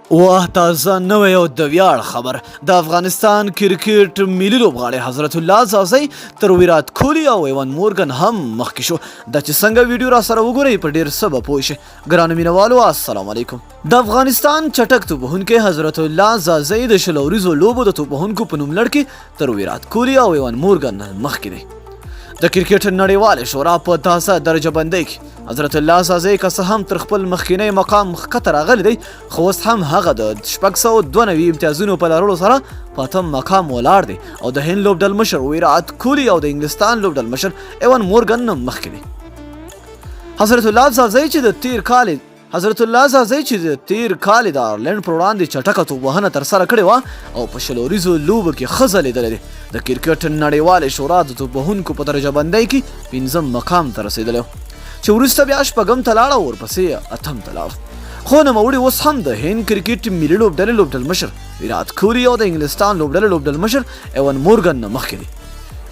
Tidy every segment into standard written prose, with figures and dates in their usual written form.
واه تازه نوی او د ویاړ خبر د افغانستان کرکټ ملي لوبغاړی حضرت الله ځاځي تر ویرات کوهلی او ایوان مورګن هم مخکې شو د چې څنګه ویډیو را سره وګورئ په ډیر څه به پوه شئ ګرانو مینوالو السلام علیکم د افغانستان چټک توپوهونکی حضرت الله ځاځي د شل اوریزو لوبو د توپوهونکو په نوم لړ کې تر ویرات کوهلی او ایوان مورګن مخکې دی د کرکټ نړیوالې شورا په تازه درجه بندۍ کې حضرت الله ځاځي که څه هم تر خپل مخکینی مقام ښکته راغلی دی خو اوس هم هغه د 692 امتیازونو په لرلو سره په اتم مقام ولاړ دی او د هند لوبډل مشر ویرات کوهلی او د انګلستان لوبډل مشر ایوان مورګن مخکې دی حضرت الله ځاځي چې د تیر کال د آیرلینډ پر وړاندې چټکه توپوهنه ترسره کړې وه او په شل اوریزو لوبو کې ښه ځلېدلی دی د کرکټ نړیوالې شورا د توپوهونکو په درجه بندۍ کې 5م مقام ته رسېدلی و چې وروسته بیا 8م ته لاړه او ورپسې 8م ته لاړه خو نوموړي اوس هم د هند کرکټ ملي لوبډلې لوبډل مشر ویرات کوهلی او د انګلستان لوبډلې لوبډل مشر ایوان مورګن مخکې دی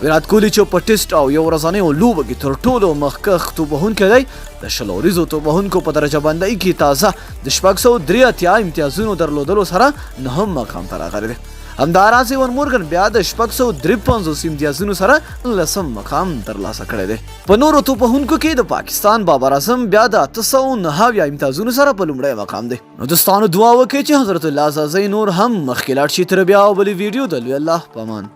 ویرات کوهلی چې په ټیسټ او یو ورځنیو لوبو کې تر ټولو مخکښ توپوهونکی دی د شل اوریزو توپوهونکو په درجه بندۍ کې تازه د 683 امتیازونو درلودلو سره 9م مقام ته راغلی دی همداراز ایوان مورګن بیا د 653 امتیازونو سره 10م مقام ترلاسه کړی دی په نورو توپوهونکو کې د پاکستان بابر اعظم بیا د 809 امتیازونو سره په لومړی مقام دی نو دوستانو دعا وکړئ چې حضرت الله ځاځي نور هم مخکې لاړ شي تر بیا او بلې ویډیو د لوی الله په امان